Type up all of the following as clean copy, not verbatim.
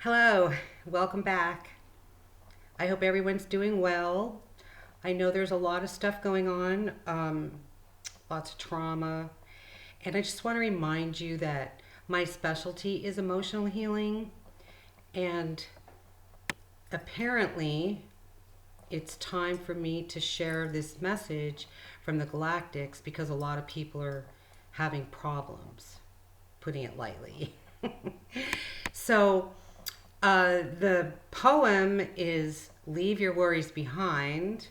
Hello, welcome back. I hope everyone's doing well. I know there's a lot of stuff going on, lots of trauma, and I just want to remind you that my specialty is emotional healing, and apparently it's time for me to share this message from the Galactics because a lot of people are having problems, putting it lightly. So, the poem is Leave Your Worries Behind,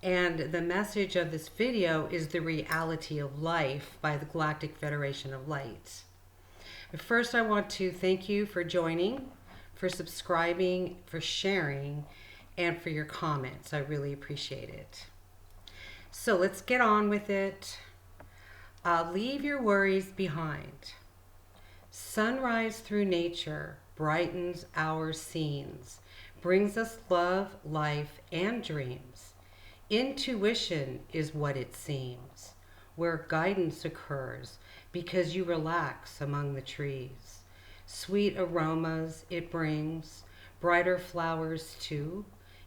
and the message of this video is The Reality of Life by the Galactic Federation of Light. But first, I want to thank you for joining, for subscribing, for sharing, and for your comments. I really appreciate it. So let's get on with it. Leave your worries behind. Sunrise through nature brightens our scenes, brings us love, life, and dreams. Intuition is what it seems, where guidance occurs because you relax among the trees. Sweet aromas it brings, brighter flowers too,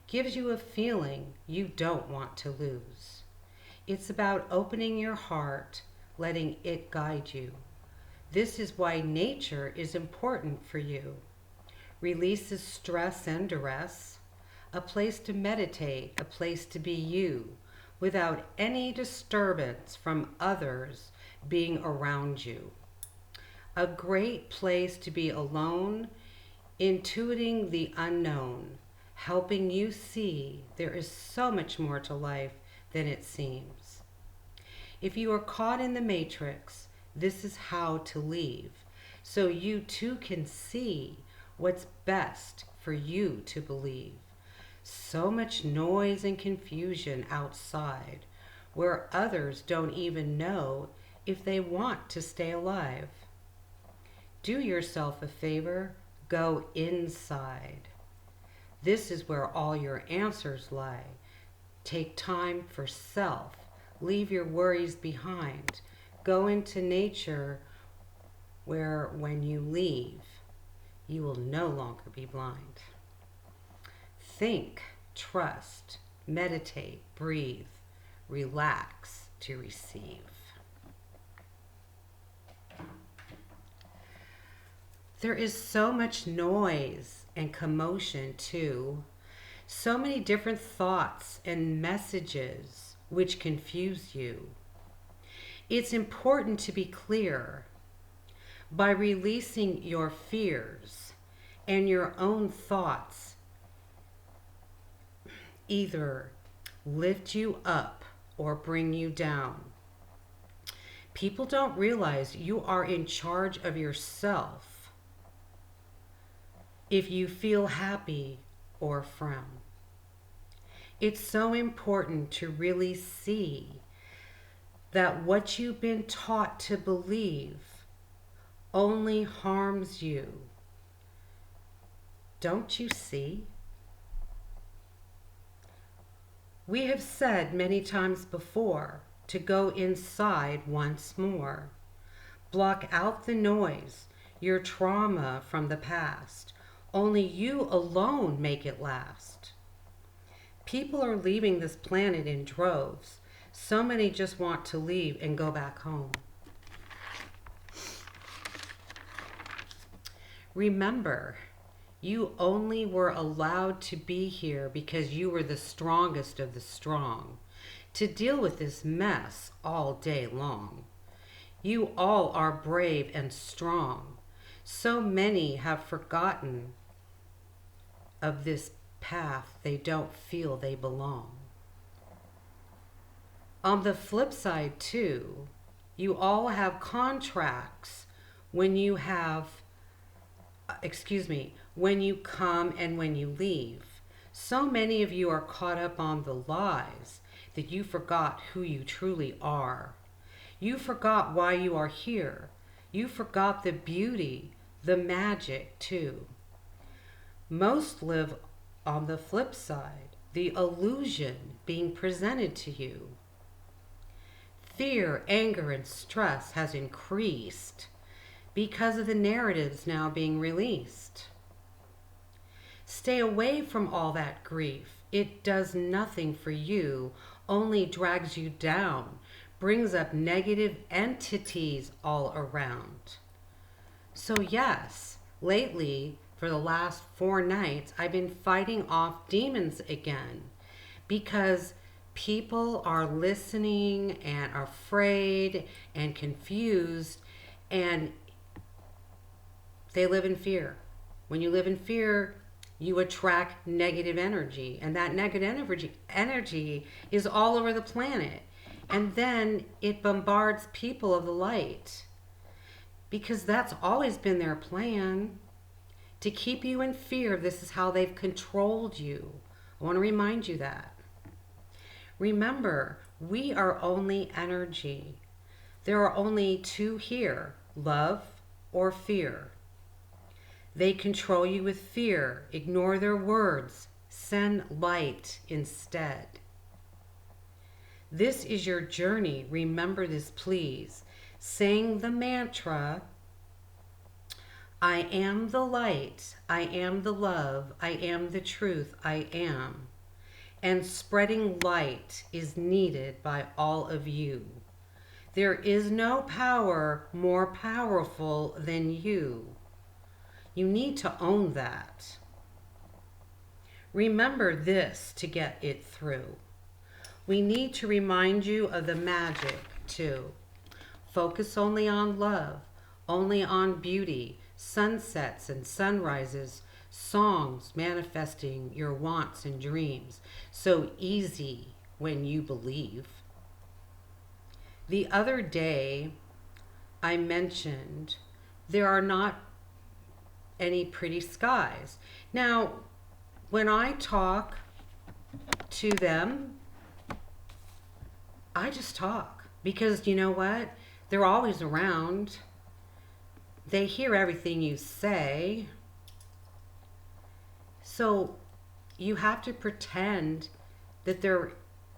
gives you a feeling you don't want to lose. It's about opening your heart, letting it guide you. This is why nature is important for you. Releases stress and duress, a place to meditate, a place to be you, without any disturbance from others being around you. A great place to be alone, intuiting the unknown, helping you see there is so much more to life than it seems. If you are caught in the matrix, this is how to leave, so you too can see what's best for you to believe. So much noise and confusion outside, where others don't even know if they want to stay alive. Do yourself a favor, go inside. This is where all your answers lie. Take time for self, leave your worries behind. Go into nature where when you leave, you will no longer be blind. Think, trust, meditate, breathe, relax to receive. There is so much noise and commotion too, so many different thoughts and messages which confuse you. It's important to be clear. By releasing your fears and your own thoughts, either lift you up or bring you down. People don't realize you are in charge of yourself if you feel happy or frown. It's so important to really see that what you've been taught to believe only harms you. Don't you see? We have said many times before to go inside once more. Block out the noise, your trauma from the past. Only you alone make it last. People are leaving this planet in droves. So many just want to leave and go back home. Remember, you only were allowed to be here because you were the strongest of the strong, to deal with this mess all day long. You all are brave and strong. So many have forgotten of this path they don't feel they belong. On the flip side too, you all have contracts when you when you come and when you leave. So many of you are caught up on the lies that you forgot who you truly are. You forgot why you are here. You forgot the beauty, the magic too. Most live on the flip side, the illusion being presented to you. Fear, anger, and stress has increased because of the narratives now being released. Stay away from all that grief. It does nothing for you, only drags you down, brings up negative entities all around. So yes, lately, for the last 4 nights, I've been fighting off demons again because people are listening and are afraid and confused, and they live in fear. When you live in fear, you attract negative energy, and that negative energy is all over the planet. And then it bombards people of the light, because that's always been their plan, to keep you in fear. This is how they've controlled you. I want to remind you that. Remember, we are only energy. There are only 2 here, love or fear. They control you with fear. Ignore their words. Send light instead. This is your journey. Remember this, please. Saying the mantra, I am the light, I am the love, I am the truth, I am. And spreading light is needed by all of you. There is no power more powerful than you. You need to own that. Remember this to get it through. We need to remind you of the magic too. Focus only on love, only on beauty, sunsets and sunrises, songs manifesting your wants and dreams. So easy when you believe. The other day, I mentioned there are not any pretty skies. Now, when I talk to them, I just talk, because you know what? They're always around. They hear everything you say. So you have to pretend that they're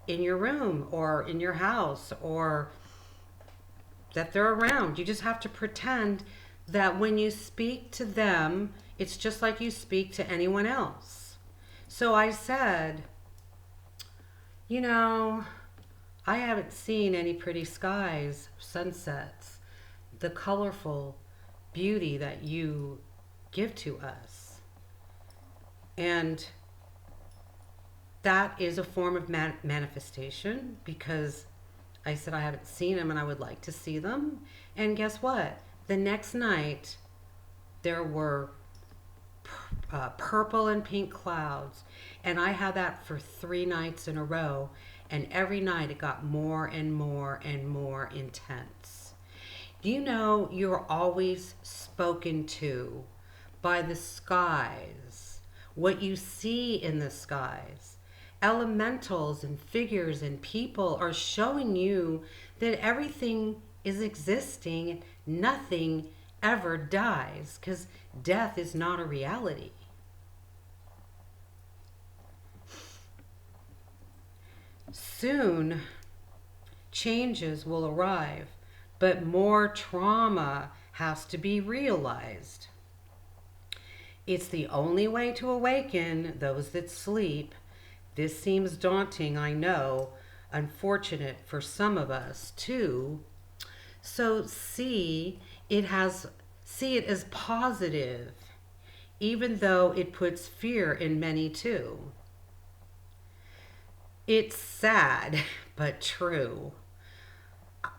in your room or in your house, or that they're around. You just have to pretend that when you speak to them, it's just like you speak to anyone else. So I said, you know, I haven't seen any pretty skies, sunsets, the colorful beauty that you give to us. And that is a form of manifestation, because I said I haven't seen them and I would like to see them. And guess what? The next night, there were purple and pink clouds. And I had that for 3 nights in a row. And every night it got more and more and more intense. You know, you're always spoken to by the skies, what you see in the skies. Elementals and figures and people are showing you that everything is existing. Nothing ever dies, because death is not a reality. Soon, changes will arrive, but more trauma has to be realized. It's the only way to awaken those that sleep. This seems daunting, I know, unfortunate for some of us too. So see it as positive, even though it puts fear in many too. It's sad, but true.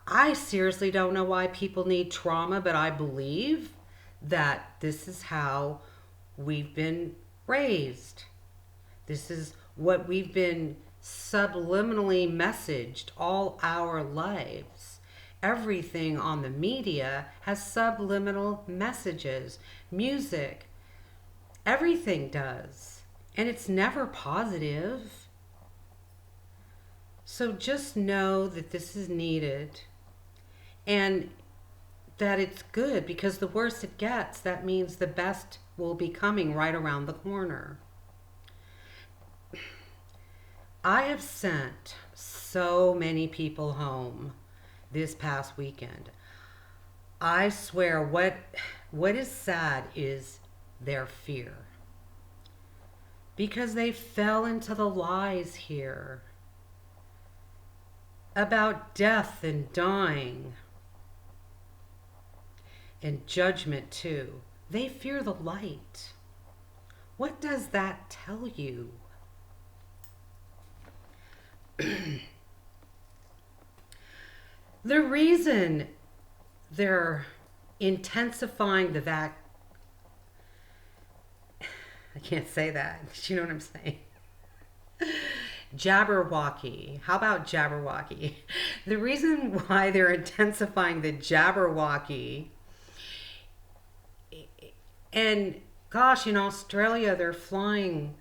I seriously don't know why people need trauma, but I believe that this is how we've been raised. This is what we've been subliminally messaged all our lives. Everything on the media has subliminal messages. Music, everything does. And it's never positive. So just know that this is needed, and that it's good, because the worse it gets, that means the best will be coming right around the corner. I have sent so many people home this past weekend. I swear, what is sad is their fear. because they fell into the lies here about death and dying and judgment too. They fear the light. What does that tell you? The reason they're intensifying the I can't say that. You know what I'm saying? Jabberwocky. How about Jabberwocky? The reason why they're intensifying the Jabberwocky, and gosh, in Australia, they're flying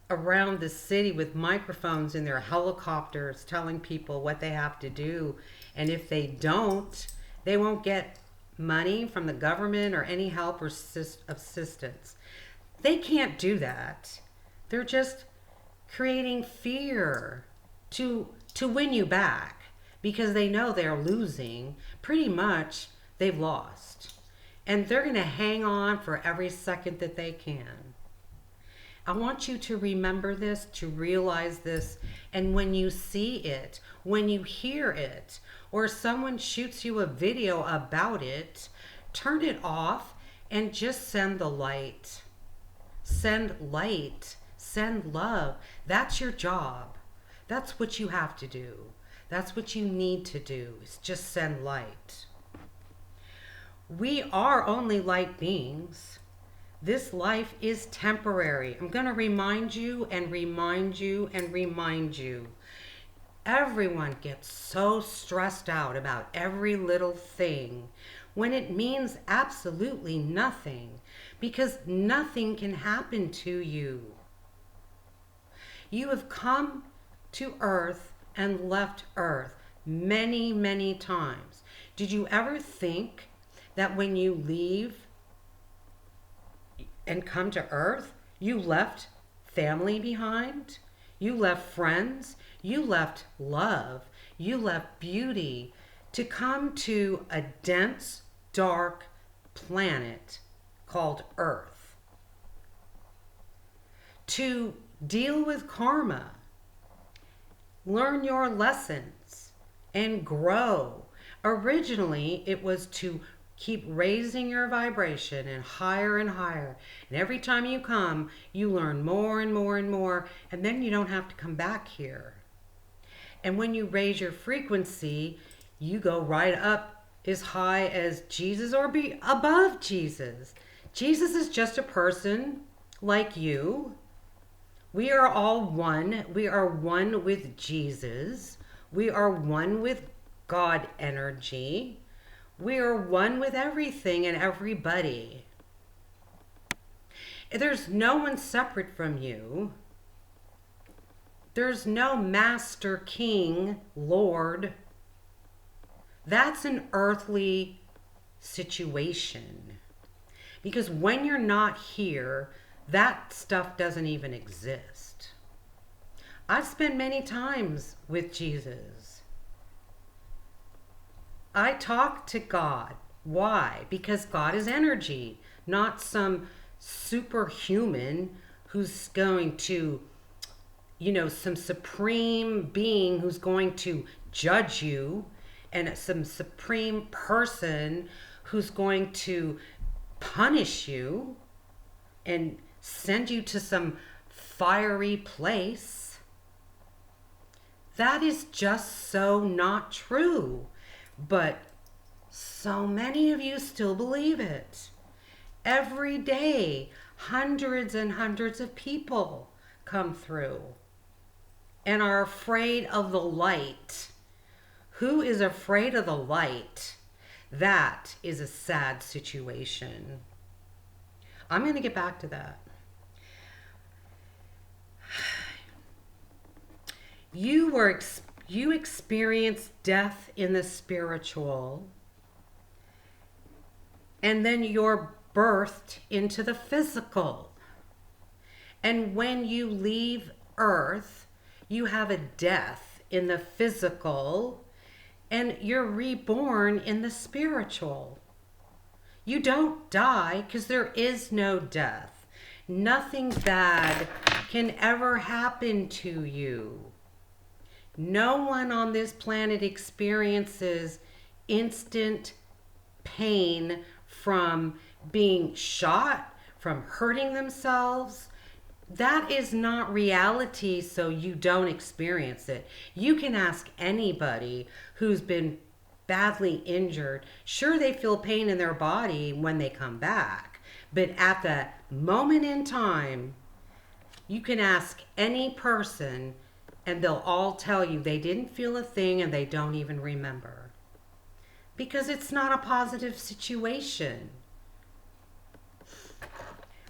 around the city with microphones in their helicopters telling people what they have to do. And if they don't, they won't get money from the government or any help or assistance. They can't do that. They're just creating fear to win you back because they know they're losing. Pretty much they've lost. And they're going to hang on for every second that they can. I want you to remember this, to realize this, and when you see it, when you hear it, or someone shoots you a video about it, turn it off and just send the light. Send light. Send love. That's your job. That's what you have to do. That's what you need to do, is just send light. We are only light beings. This life is temporary. I'm going to remind you and remind you and remind you. Everyone gets so stressed out about every little thing when it means absolutely nothing, because nothing can happen to you. You have come to Earth and left Earth many, many times. Did you ever think that when you leave and come to Earth, you left family behind? You left friends? You left love? You left beauty to come to a dense, dark planet called Earth, to deal with karma, learn your lessons, and grow. Originally, it was to keep raising your vibration and higher and higher. And every time you come, you learn more and more and more, and then you don't have to come back here. And when you raise your frequency, you go right up as high as Jesus or be above Jesus. Jesus is just a person like you. We are all one. We are one with Jesus. We are one with God energy. We are one with everything and everybody. There's no one separate from you. There's no master, king, lord. That's an earthly situation. Because when you're not here, that stuff doesn't even exist. I've spent many times with Jesus. I talk to God. Why? Because God is energy, not some superhuman who's going to, some supreme being who's going to judge you, and some supreme person who's going to punish you and send you to some fiery place. That is just so not true. But so many of you still believe it. Every day, hundreds and hundreds of people come through and are afraid of the light. Who is afraid of the light? That is a sad situation. I'm going to get back to that. You experience death in the spiritual, and then you're birthed into the physical. And when you leave Earth, you have a death in the physical, and you're reborn in the spiritual. You don't die because there is no death. Nothing bad can ever happen to you. No one on this planet experiences instant pain from being shot, from hurting themselves. That is not reality, so you don't experience it. You can ask anybody who's been badly injured. Sure, they feel pain in their body when they come back, but at the moment in time, you can ask any person and they'll all tell you they didn't feel a thing and they don't even remember. Because it's not a positive situation.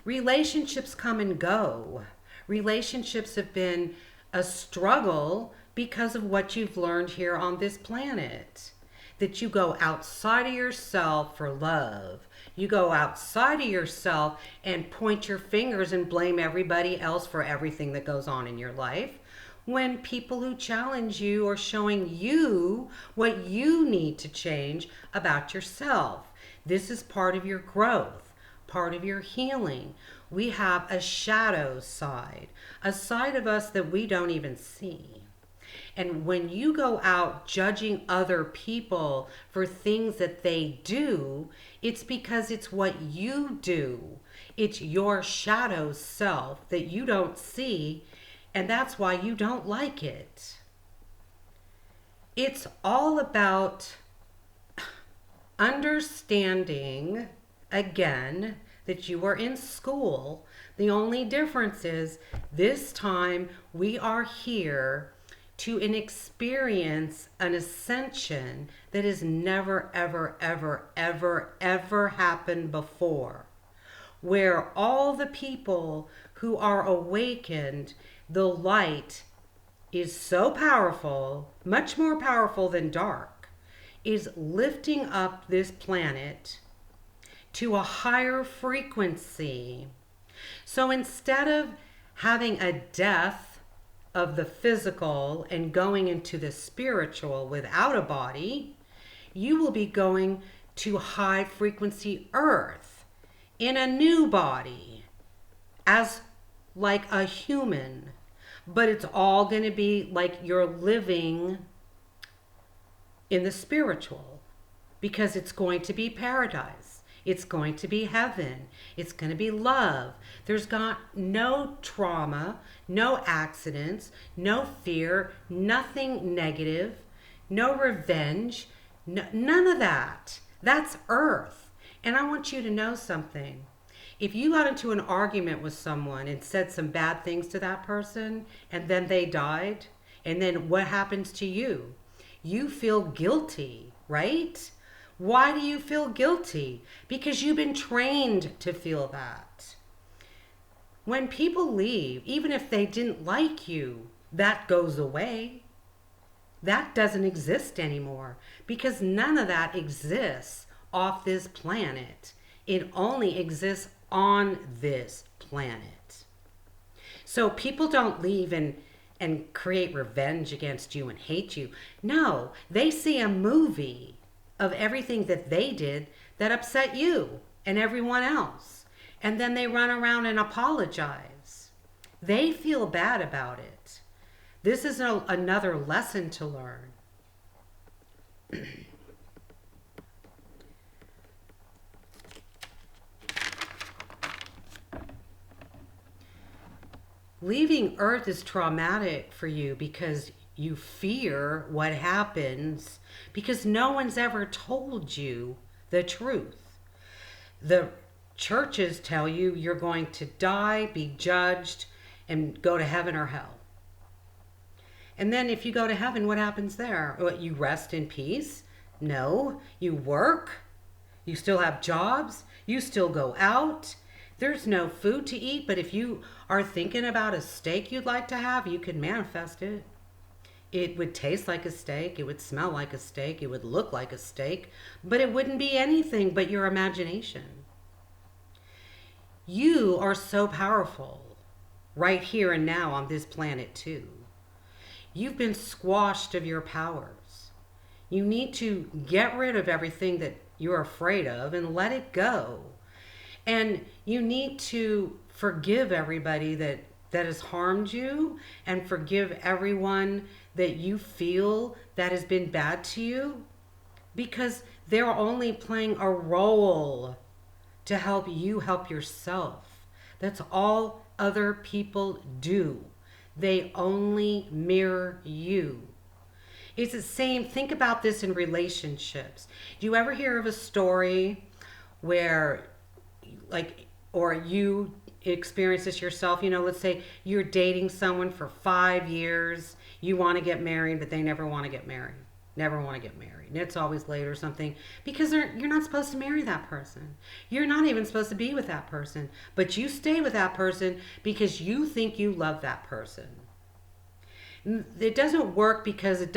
Relationships come and go. Relationships have been a struggle because of what you've learned here on this planet. That you go outside of yourself for love. You go outside of yourself and point your fingers and blame everybody else for everything that goes on in your life. When people who challenge you are showing you what you need to change about yourself. This is part of your growth, part of your healing. We have a shadow side, a side of us that we don't even see. And when you go out judging other people for things that they do, it's because it's what you do. It's your shadow self that you don't see, and that's why you don't like it. It's all about understanding, again, that you are in school. The only difference is this time we are here to experience an ascension that has never, ever, ever, ever, ever happened before. Where all the people who are awakened, the light is so powerful, much more powerful than dark, is lifting up this planet to a higher frequency. So instead of having a death of the physical and going into the spiritual without a body, you will be going to high frequency earth in a new body as like a human. But it's all going to be like you're living in the spiritual, because it's going to be paradise. It's going to be heaven. It's going to be love. There's got no trauma, no accidents, no fear, nothing negative, no revenge, none of that. That's earth. And I want you to know something. If you got into an argument with someone and said some bad things to that person, and then they died, and then what happens to you? You feel guilty, right? Why do you feel guilty? Because you've been trained to feel that. When people leave, even if they didn't like you, that goes away. That doesn't exist anymore, because none of that exists off this planet. It only exists on this planet. So people don't leave and create revenge against you and hate you. No, they see a movie of everything that they did that upset you and everyone else. And then they run around and apologize. They feel bad about it. This is another lesson to learn. Leaving Earth is traumatic for you because you fear what happens, because no one's ever told you the truth. The churches tell you you're going to die, be judged, and go to heaven or hell. And then if you go to heaven, what happens there? What, you rest in peace? No, you work. You still have jobs. You still go out. There's no food to eat, but if you are thinking about a steak you'd like to have, you can manifest it. It would taste like a steak. It would smell like a steak. It would look like a steak, but it wouldn't be anything but your imagination. You are so powerful right here and now on this planet too. You've been squashed of your powers. You need to get rid of everything that you're afraid of and let it go. And you need to forgive everybody that that has harmed you and forgive everyone that you feel that has been bad to you, because they're only playing a role to help you help yourself. That's all other people do. They only mirror you. It's the same. Think about this in relationships. Do you ever hear of a story where, like, or you experience this yourself? You know, let's say you're dating someone for 5 years. You want to get married, but they never want to get married. Never want to get married. And it's always late or something, because you're not supposed to marry that person. You're not even supposed to be with that person. But you stay with that person because you think you love that person. It doesn't work because it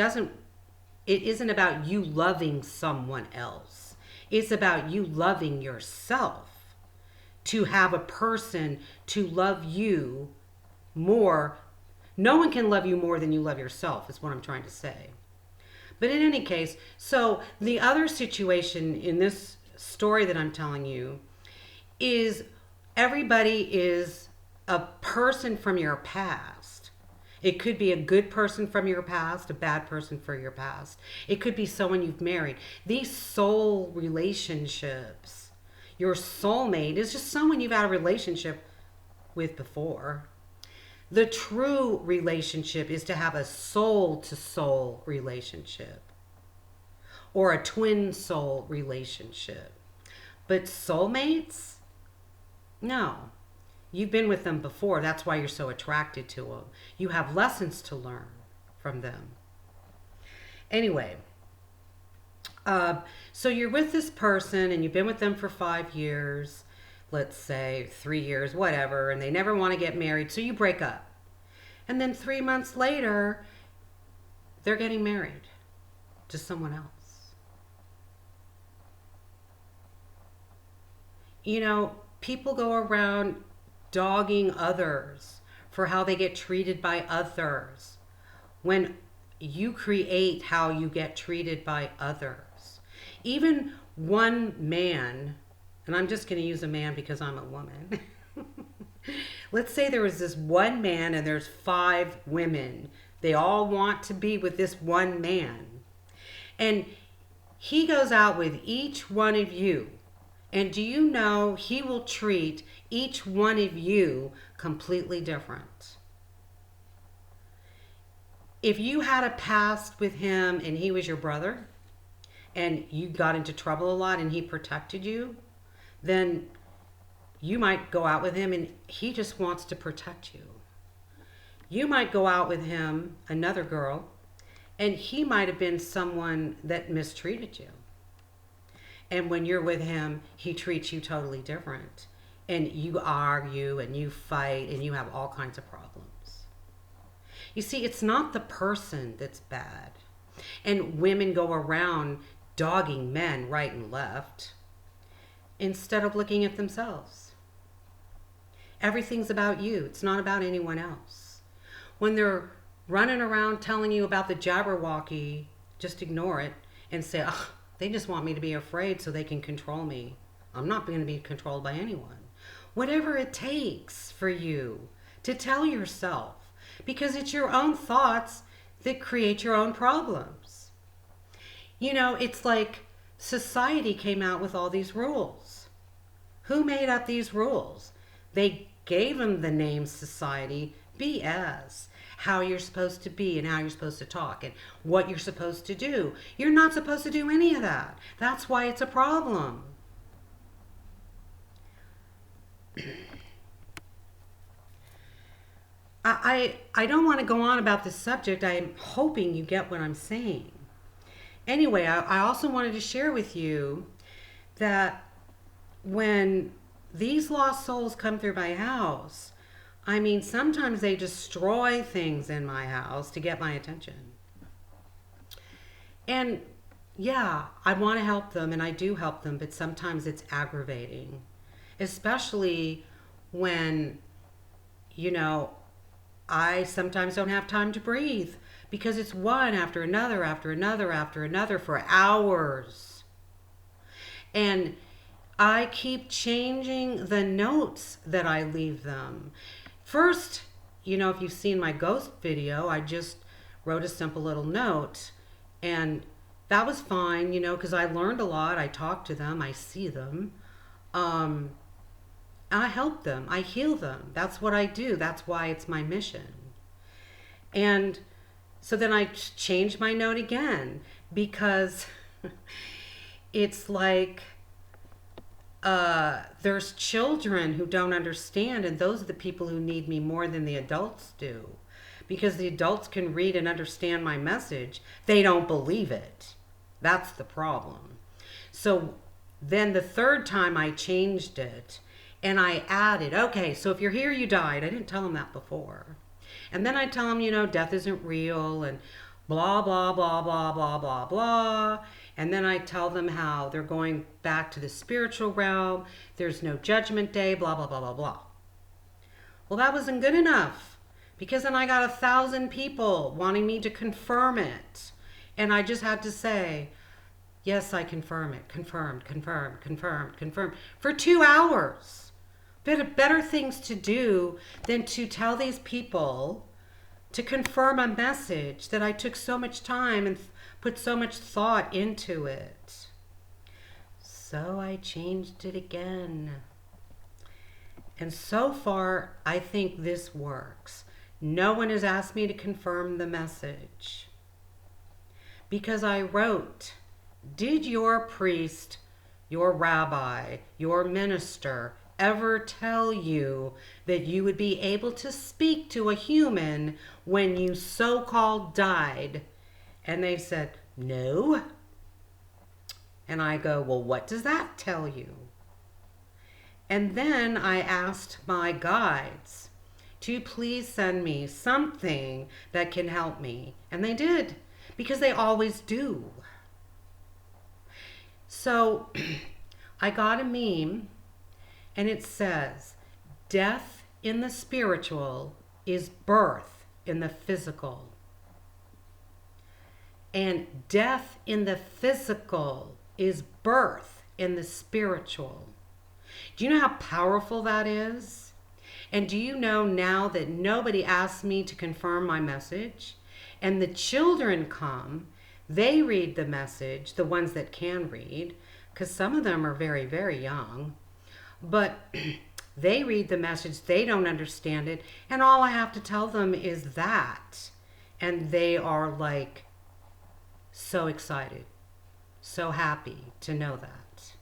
isn't about you loving someone else. It's about you loving yourself. To have a person to love you more. No one can love you more than you love yourself, is what I'm trying to say. But in any case, so the other situation in this story that I'm telling you is everybody is a person from your past. It could be a good person from your past, a bad person from your past. It could be someone you've married. These soul relationships, your soulmate is just someone you've had a relationship with before. The true relationship is to have a soul-to-soul relationship or a twin soul relationship. But soulmates? No. You've been with them before. That's why you're so attracted to them. You have lessons to learn from them. Anyway, so you're with this person and you've been with them for 5 years, let's say 3 years, whatever, and they never want to get married, so you break up. And then 3 months later, they're getting married to someone else. You know, people go around dogging others for how they get treated by others when you create how you get treated by others. Even one man, and I'm just going to use a man because I'm a woman. Let's say there was this one man and there's 5 women. They all want to be with this one man. And he goes out with each one of you. And do you know he will treat each one of you completely different? If you had a past with him and he was your brother and you got into trouble a lot and he protected you, then you might go out with him and he just wants to protect you. You might go out with him, another girl, and he might have been someone that mistreated you. And when you're with him, he treats you totally different. And you argue and you fight and you have all kinds of problems. You see, it's not the person that's bad. And women go around dogging men right and left instead of looking at themselves. Everything's about you. It's not about anyone else. When they're running around telling you about the Jabberwocky, just ignore it and say, oh, they just want me to be afraid so they can control me. I'm not going to be controlled by anyone. Whatever it takes for you to tell yourself, because it's your own thoughts that create your own problems. You know, it's like society came out with all these rules. Who made up these rules? They gave them the name society. BS. How you're supposed to be and how you're supposed to talk and what you're supposed to do. You're not supposed to do any of that. That's why it's a problem. I don't want to go on about this subject. I'm hoping you get what I'm saying. Anyway, I also wanted to share with you that when these lost souls come through my house, I mean, sometimes they destroy things in my house to get my attention. And yeah, I want to help them and I do help them, but sometimes it's aggravating. Especially when, you know, I sometimes don't have time to breathe because it's one after another, after another, after another for hours. And I keep changing the notes that I leave them. First, if you've seen my ghost video, I just wrote a simple little note, and that was fine, because I learned a lot. I talk to them, I see them, and I help them, I heal them. That's what I do. That's why it's my mission. And so then I changed my note again, because it's like there's children who don't understand, and those are the people who need me more than the adults do. Because the adults can read and understand my message, they don't believe it. That's the problem. So then the third time I changed it, and I added, okay, so if you're here, you died. I didn't tell them that before. And then I tell them, death isn't real, and blah, blah, blah, blah, blah, blah, blah. And then I tell them how they're going back to the spiritual realm. There's no judgment day, blah, blah, blah, blah, blah. Well, that wasn't good enough, because then I got 1,000 people wanting me to confirm it. And I just had to say, yes, I confirm it. Confirmed, confirmed, confirmed, confirmed. For 2 hours. Better things to do than to tell these people to confirm a message that I took so much time and put so much thought into it. So I changed it again. And so far, I think this works. No one has asked me to confirm the message. Because I wrote, did your priest, your rabbi, your minister ever tell you that you would be able to speak to a human when you so-called died? And they said, no. And I go, well, what does that tell you? And then I asked my guides to please send me something that can help me. And they did, because they always do. So I got a meme, and it says, death in the spiritual is birth in the physical. And death in the physical is birth in the spiritual. Do you know how powerful that is? And do you know now that nobody asks me to confirm my message? And the children come, they read the message, the ones that can read, because some of them are very, very young. But they read the message, they don't understand it, and all I have to tell them is that. And they are like so excited, so happy to know that.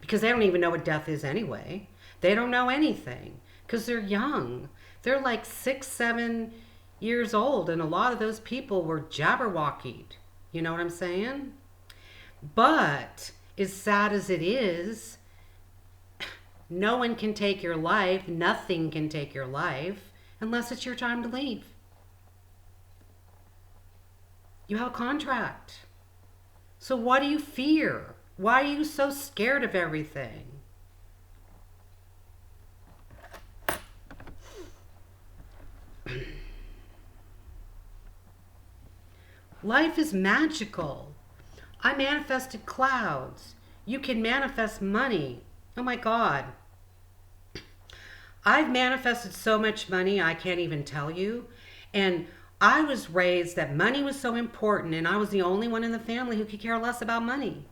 Because they don't even know what death is anyway. They don't know anything because they're young. They're like 6, 7 years old, and a lot of those people were jabberwockied. You know what I'm saying? But as sad as it is, no one can take your life. Nothing can take your life unless it's your time to leave. You have a contract. So what do you fear? Why are you so scared of everything? Life is magical. I manifested clouds. You can manifest money. Oh my God. I've manifested so much money I can't even tell you. And I was raised that money was so important, and I was the only one in the family who could care less about money.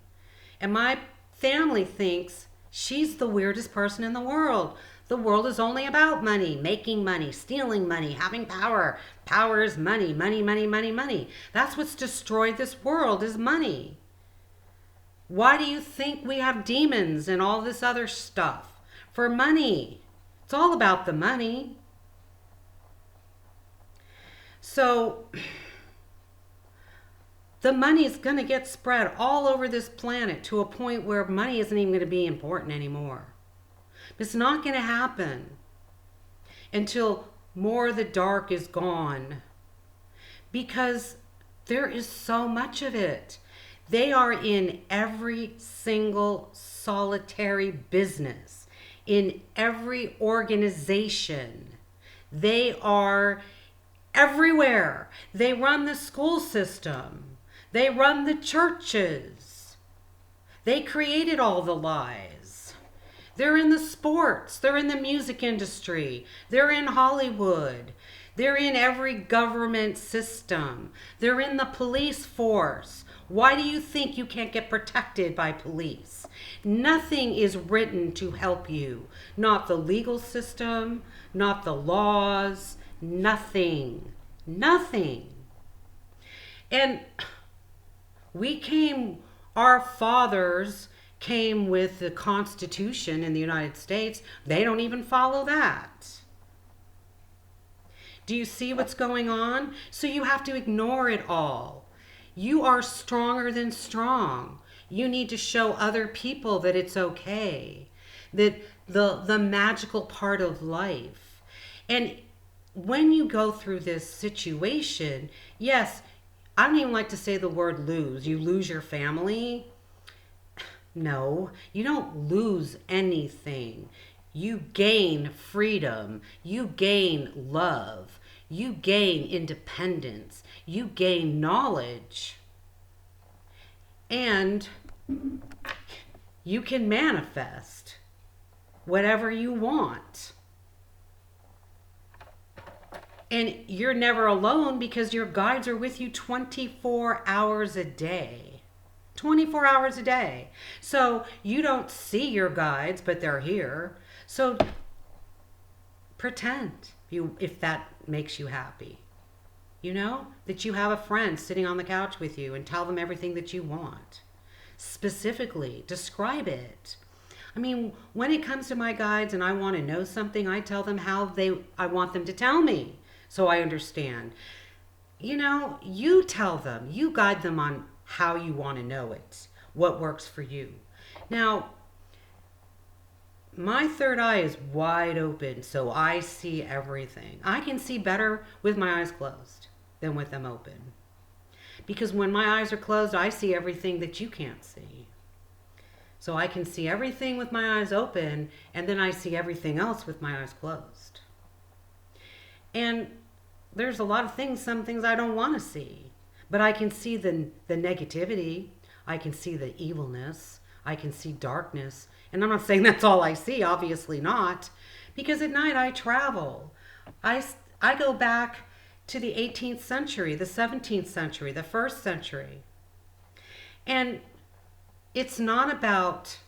And my family thinks she's the weirdest person in the world. The world is only about money, making money, stealing money, having power. Power is money, money, money, money, money. That's what's destroyed this world, is money. Why do you think we have demons and all this other stuff? For money. It's all about the money. So the money is going to get spread all over this planet to a point where money isn't even going to be important anymore. It's not going to happen until more of the dark is gone, because there is so much of it. They are in every single solitary business, in every organization. They are everywhere. They run the school system. They run the churches. They created all the lies. They're in the sports. They're in the music industry. They're in Hollywood. They're in every government system. They're in the police force. Why do you think you can't get protected by police? Nothing is written to help you. Not the legal system, not the laws, nothing. Nothing. And our fathers came with the Constitution in the United States. They don't even follow that. Do you see what's going on? So you have to ignore it all. You are stronger than strong. You need to show other people that it's okay. That the magical part of life. And when you go through this situation, yes, I don't even like to say the word lose. You lose your family. No, you don't lose anything. You gain freedom. You gain love. You gain independence. You gain knowledge. And you can manifest whatever you want. And you're never alone because your guides are with you 24 hours a day. 24 hours a day. So you don't see your guides, but they're here. So pretend if that makes you happy. You know, that you have a friend sitting on the couch with you and tell them everything that you want. Specifically, describe it. I mean, when it comes to my guides and I want to know something, I tell them I want them to tell me. So I understand. You know, you tell them, you guide them on how you want to know it, what works for you. Now, my third eye is wide open, so I see everything. I can see better with my eyes closed than with them open. Because when my eyes are closed, I see everything that you can't see. So I can see everything with my eyes open, and then I see everything else with my eyes closed. And there's a lot of things, some things I don't want to see. But I can see the negativity. I can see the evilness. I can see darkness. And I'm not saying that's all I see, obviously not. Because at night I travel. I go back to the 18th century, the 17th century, the 1st century. And it's not about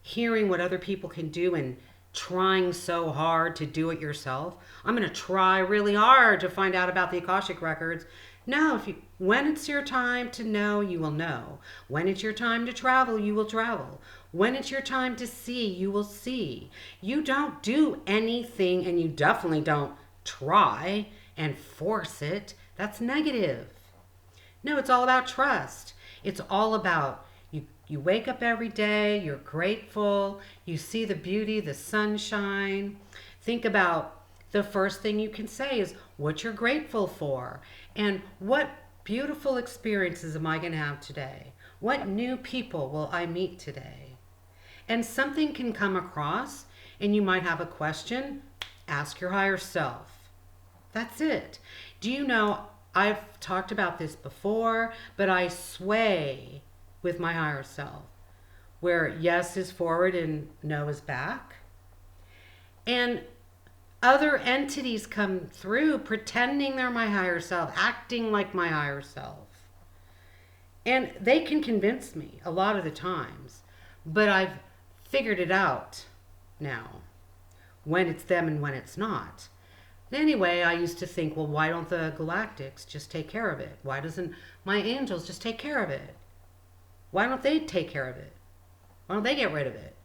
hearing what other people can do and trying so hard to do it yourself. I'm going to try really hard to find out about the Akashic records. No, when it's your time to know, you will know. When it's your time to travel, you will travel. When it's your time to see, you will see. You don't do anything, and you definitely don't try and force it. That's negative. No, it's all about trust. It's all about you wake up every day, you're grateful, you see the beauty, the sunshine. Think about the first thing you can say is what you're grateful for. And what beautiful experiences am I going to have today? What new people will I meet today? And something can come across and you might have a question. Ask your higher self. That's it. Do you know, I've talked about this before, but I sway with my higher self, where yes is forward and no is back. And other entities come through pretending they're my higher self, acting like my higher self. And they can convince me a lot of the times, but I've figured it out now, when it's them and when it's not. Anyway, I used to think, well, why don't the Galactics just take care of it? Why doesn't my angels just take care of it? Why don't they take care of it? Why don't they get rid of it?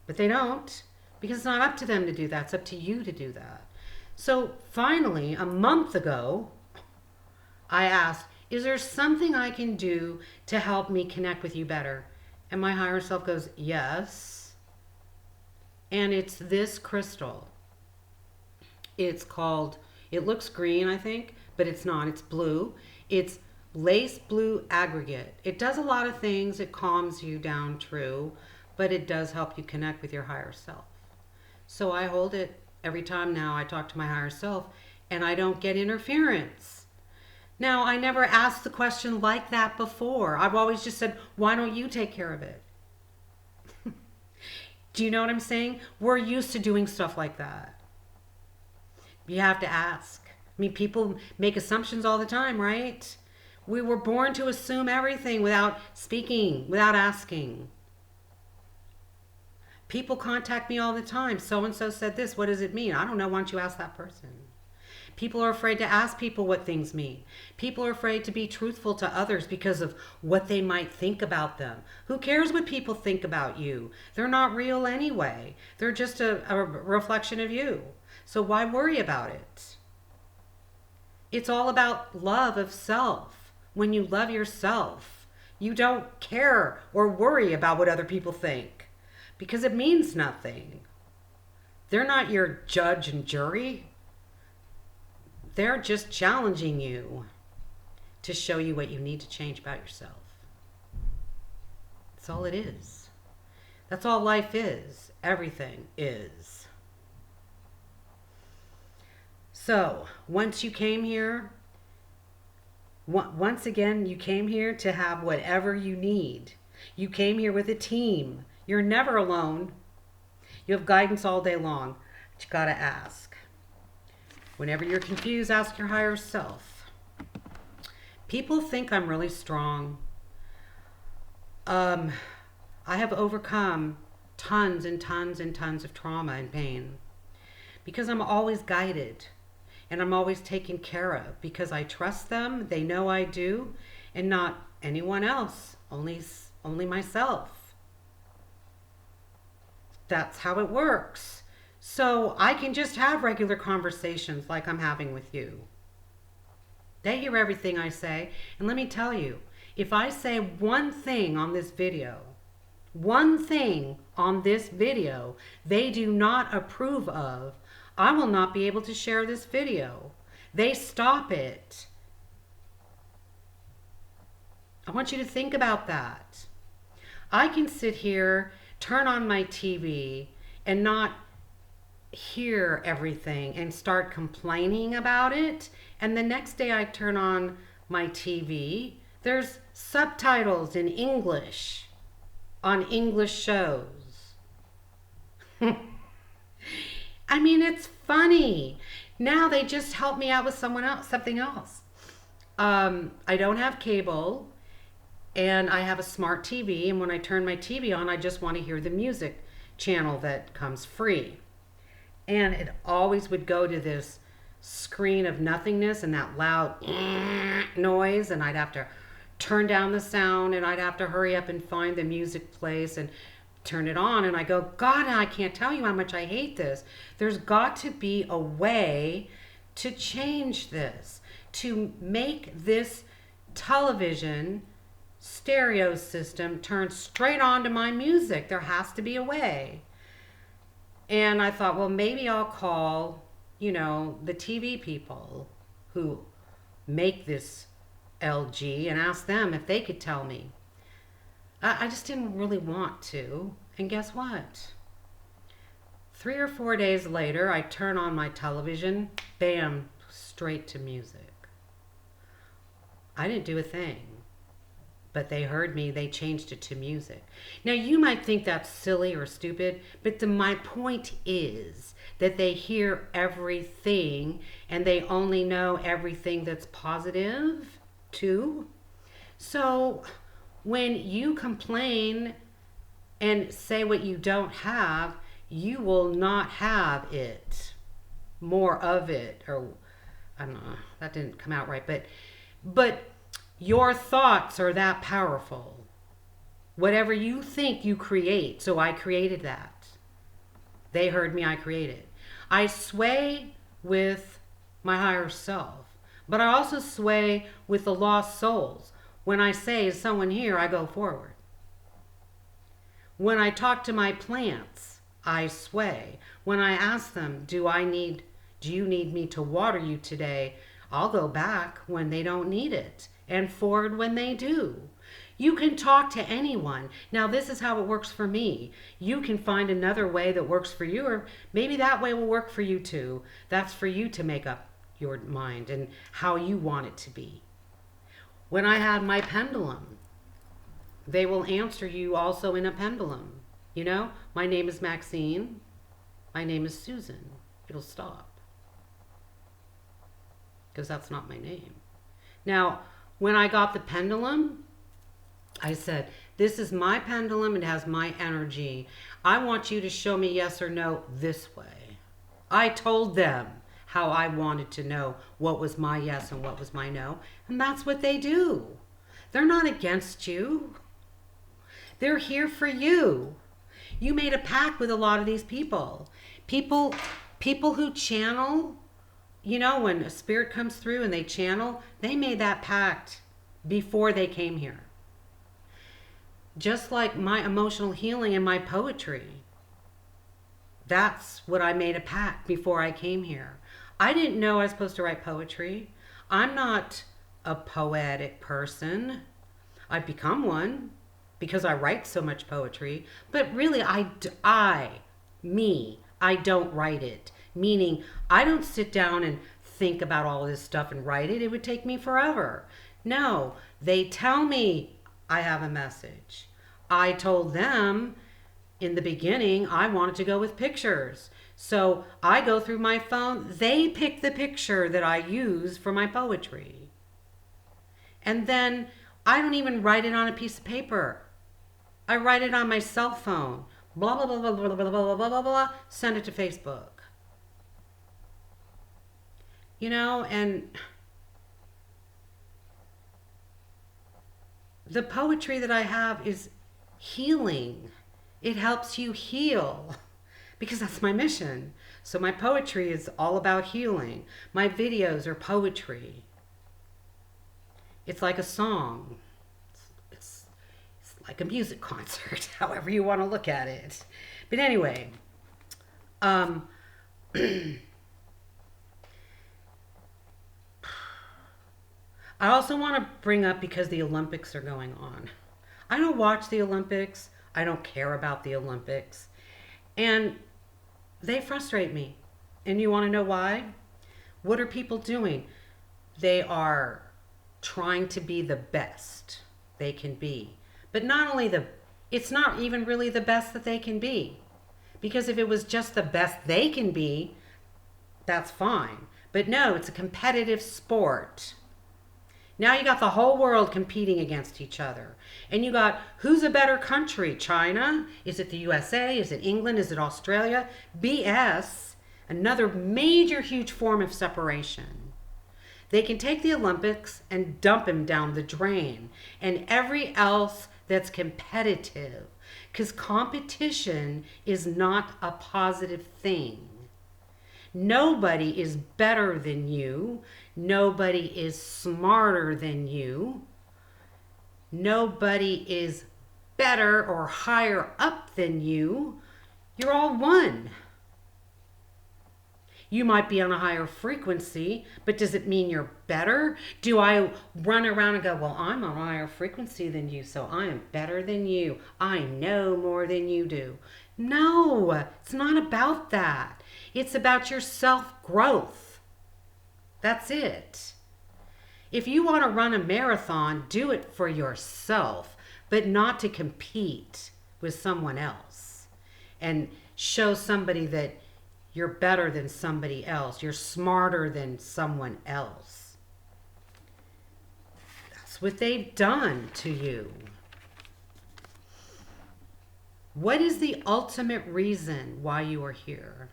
But they don't, because it's not up to them to do that. It's up to you to do that. So finally, a month ago, I asked, is there something I can do to help me connect with you better? And my higher self goes, yes. And it's this crystal. It's called, it looks green, I think, but it's not. It's blue. It's lace blue aggregate. It does a lot of things. It calms you down, true, but it does help you connect with your higher self. So I hold it every time now I talk to my higher self, and I don't get interference. Now, I never asked the question like that before. I've always just said, why don't you take care of it? Do you know what I'm saying? We're used to doing stuff like that. You have to ask. I mean, people make assumptions all the time, right? We were born to assume everything without speaking, without asking. People contact me all the time. So-and-so said this. What does it mean? I don't know. Why don't you ask that person? People are afraid to ask people what things mean. People are afraid to be truthful to others because of what they might think about them. Who cares what people think about you? They're not real anyway. They're just a reflection of you. So why worry about it? It's all about love of self. When you love yourself, you don't care or worry about what other people think because it means nothing. They're not your judge and jury. They're just challenging you to show you what you need to change about yourself. That's all it is. That's all life is. Everything is. So, once you came here, once again, you came here to have whatever you need. You came here with a team. You're never alone. You have guidance all day long. But you got to ask. Whenever you're confused, ask your higher self. People think I'm really strong. I have overcome tons and tons and tons of trauma and pain because I'm always guided and I'm always taken care of because I trust them. They know I do, and not anyone else, only myself. That's how it works. So I can just have regular conversations like I'm having with you. They hear everything I say. And let me tell you, if I say one thing on this video they do not approve of, I will not be able to share this video. They stop it. I want you to think about that. I can sit here, turn on my TV, and not hear everything and start complaining about it, and the next day I turn on my TV, there's subtitles in English on English shows. I mean, it's funny. Now they just help me out with something else. I don't have cable and I have a smart TV, and when I turn my TV on, I just want to hear the music channel that comes free. And it always would go to this screen of nothingness and that loud noise, and I'd have to turn down the sound, and I'd have to hurry up and find the music place and turn it on. And I go, God, I can't tell you how much I hate this. There's got to be a way to change this, to make this television stereo system turn straight on to my music. There has to be a way. And I thought, well, maybe I'll call, the TV people who make this LG and ask them if they could tell me. I just didn't really want to. And guess what? 3 or 4 days later, I turn on my television, bam, straight to music. I didn't do a thing. But they heard me, they changed it to music. Now, you might think that's silly or stupid, but my point is that they hear everything and they only know everything that's positive too. So when you complain and say what you don't have, you will not have it, more of it, or I don't know, that didn't come out right, but your thoughts are that powerful. Whatever you think, you create. So I created that. They heard me, I created. I sway with my higher self, but I also sway with the lost souls. When I say, is someone here, I go forward. When I talk to my plants, I sway. When I ask them, do you need me to water you today? I'll go back when they don't need it and forward when they do. You can talk to anyone. Now, this is how it works for me. You can find another way that works for you, or maybe that way will work for you too. That's for you to make up your mind and how you want it to be. When I had my pendulum, they will answer you also in a pendulum. You know, my name is Maxine. My name is Susan. It'll stop. Because that's not my name. Now, when I got the pendulum, I said, this is my pendulum. It has my energy. I want you to show me yes or no this way. I told them how I wanted to know what was my yes and what was my no. And that's what they do. They're not against you. They're here for you. You made a pact with a lot of these people. People who channel, you know, when a spirit comes through and they channel, they made that pact before they came here. Just like my emotional healing and my poetry. That's what I made a pact before I came here. I didn't know I was supposed to write poetry. I'm not a poetic person. I've become one because I write so much poetry. But really, I don't write it. Meaning, I don't sit down and think about all this stuff and write it. It would take me forever. No, they tell me I have a message. I told them in the beginning I wanted to go with pictures. So I go through my phone. They pick the picture that I use for my poetry. And then I don't even write it on a piece of paper. I write it on my cell phone. Blah, blah, blah, blah, blah, blah, blah, blah, blah, blah. Send it to Facebook. You know, and the poetry that I have is healing. It helps you heal because that's my mission. So my poetry is all about healing. My videos are poetry. It's like a song. It's like a music concert, however you want to look at it. But anyway, I also want to bring up, because the Olympics are going on. I don't watch the Olympics. I don't care about the Olympics. And they frustrate me. And you want to know why? What are people doing? They are trying to be the best they can be. But not only it's not even really the best that they can be. Because if it was just the best they can be, that's fine. But no, it's a competitive sport. Now you got the whole world competing against each other. And you got, who's a better country? China? Is it the USA? Is it England? Is it Australia? BS. Another major, huge form of separation. They can take the Olympics and dump them down the drain. And every else that's competitive. Because competition is not a positive thing. Nobody is better than you. Nobody is smarter than you. Nobody is better or higher up than you. You're all one. You might be on a higher frequency, but does it mean you're better? Do I run around and go, well, I'm on a higher frequency than you, so I am better than you. I know more than you do. No, it's not about that. It's about your self-growth. That's it. If you want to run a marathon, do it for yourself, but not to compete with someone else and show somebody that you're better than somebody else. You're smarter than someone else. That's what they've done to you. What is the ultimate reason why you are here?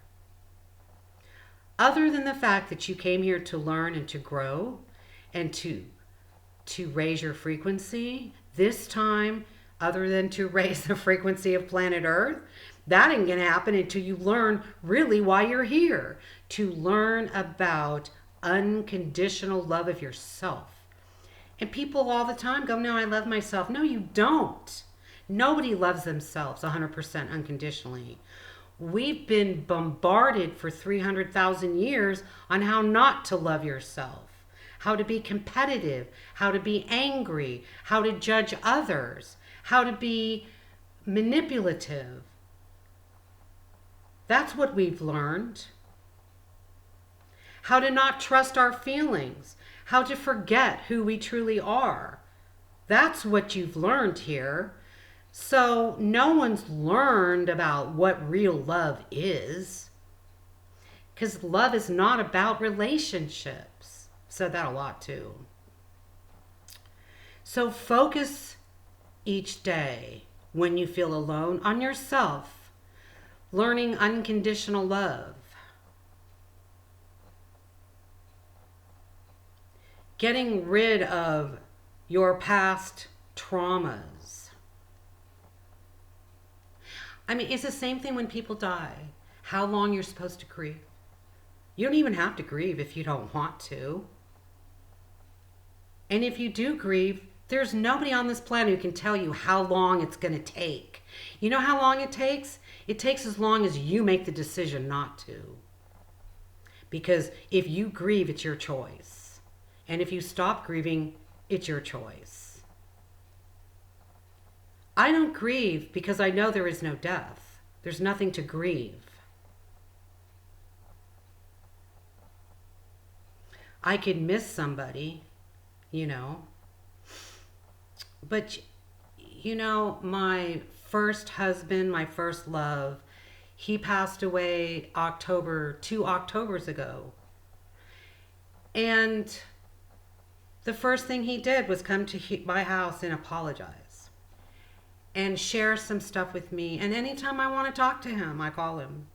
Other than the fact that you came here to learn and to grow and to raise your frequency, this time, other than to raise the frequency of planet Earth, that ain't going to happen until you learn really why you're here. To learn about unconditional love of yourself. And people all the time go, no, I love myself. No, you don't. Nobody loves themselves 100% unconditionally. We've been bombarded for 300,000 years on how not to love yourself, how to be competitive, how to be angry, how to judge others, how to be manipulative. That's what we've learned. How to not trust our feelings, how to forget who we truly are. That's what you've learned here. So no one's learned about what real love is. Because love is not about relationships. Said that a lot too. So focus each day when you feel alone on yourself, learning unconditional love. Getting rid of your past traumas. I mean, it's the same thing when people die. How long you're supposed to grieve. You don't even have to grieve if you don't want to. And if you do grieve, there's nobody on this planet who can tell you how long it's going to take. You know how long it takes? It takes as long as you make the decision not to. Because if you grieve, it's your choice. And if you stop grieving, it's your choice. I don't grieve because I know there is no death. There's nothing to grieve. I could miss somebody, you know. But, you know, my first husband, my first love, he passed away 2 Octobers ago. And the first thing he did was come to my house and apologize. And share some stuff with me. And anytime I want to talk to him, I call him.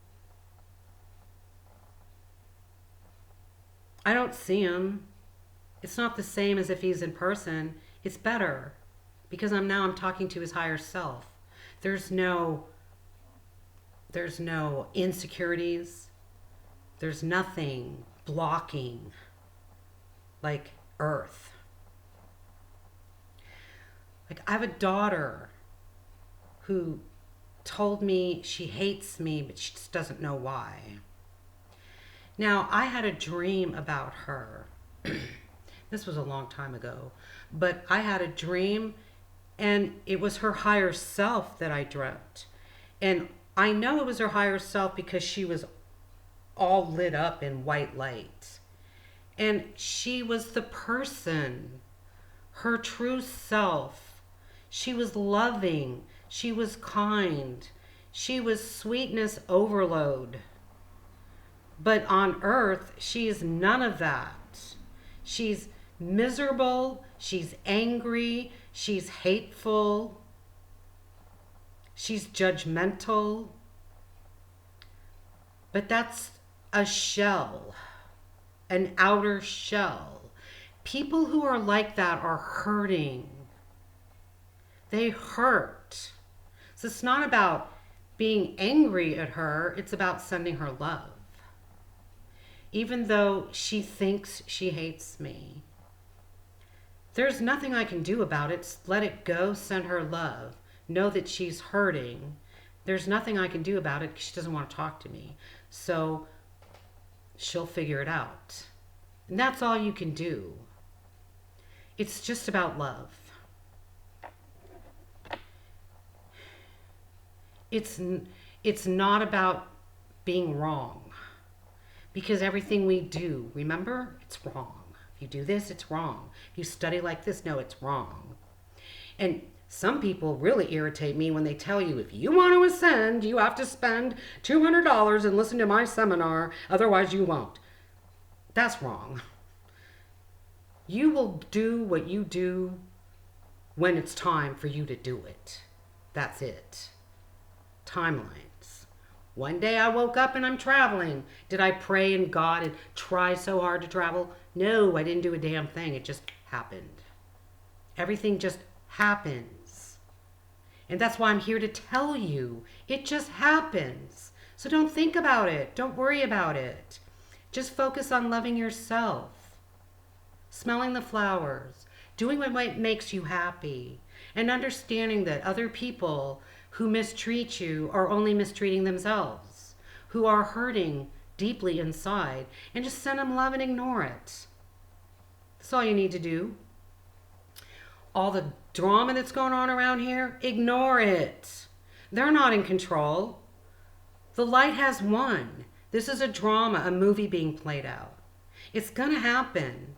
I don't see him. It's not the same as if he's in person. It's better because I'm talking to his higher self. There's no insecurities. There's nothing blocking like earth. Like I have a daughter who told me she hates me, but she just doesn't know why. Now, I had a dream about her. This was a long time ago. But I had a dream, and it was her higher self that I dreamt. And I know it was her higher self because she was all lit up in white light. And she was the person, her true self. She was loving. She was kind. She was sweetness overload. But on earth, she is none of that. She's miserable. She's angry. She's hateful. She's judgmental. But that's a shell, an outer shell. People who are like that are hurting. They hurt. So it's not about being angry at her. It's about sending her love. Even though she thinks she hates me. There's nothing I can do about it. Let it go, send her love. Know that she's hurting. There's nothing I can do about it because she doesn't want to talk to me. So she'll figure it out. And that's all you can do. It's just about love. It's not about being wrong. Because everything we do, remember, it's wrong. If you do this, it's wrong. If you study like this, no, it's wrong. And some people really irritate me when they tell you, if you want to ascend, you have to spend $200 and listen to my seminar, otherwise you won't. That's wrong. You will do what you do when it's time for you to do it. That's it. Timelines. One day I woke up and I'm traveling. Did I pray in God and try so hard to travel? No, I didn't do a damn thing. It just happened. Everything just happens. And that's why I'm here to tell you. It just happens. So don't think about it. Don't worry about it. Just focus on loving yourself. Smelling the flowers. Doing what makes you happy. And understanding that other people who mistreat you are only mistreating themselves, who are hurting deeply inside, and just send them love and ignore it. That's all you need to do. All the drama that's going on around here, ignore it. They're not in control. The light has won. This is a drama, a movie being played out. It's going to happen.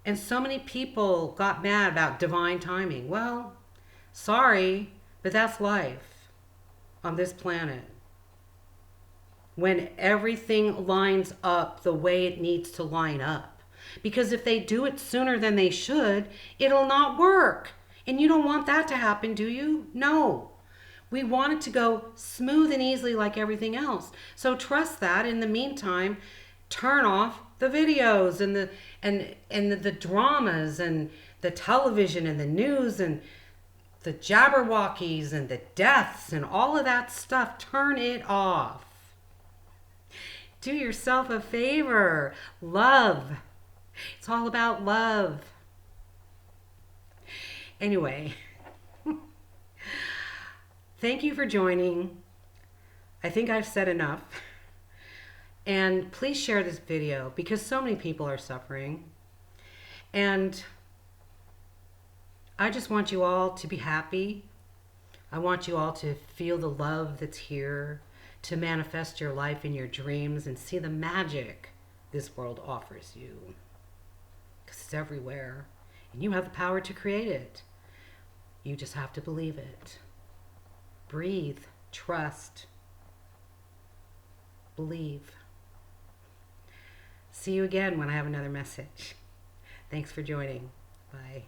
And so many people got mad about divine timing. Well, sorry, But that's life on this planet. When everything lines up the way it needs to line up. Because if they do it sooner than they should, it'll not work. And you don't want that to happen, do you? No. We want it to go smooth and easily like everything else. So trust that. In the meantime, turn off the videos and the dramas and the television and the news and the jabberwockies and the deaths and all of that stuff. Turn it off. Do yourself a favor. Love. It's all about love. Anyway, thank you for joining. I think I've said enough. And please share this video because so many people are suffering. And I just want you all to be happy. I want you all to feel the love that's here, to manifest your life in your dreams and see the magic this world offers you. Because it's everywhere. And you have the power to create it. You just have to believe it. Breathe. Trust. Believe. See you again when I have another message. Thanks for joining. Bye.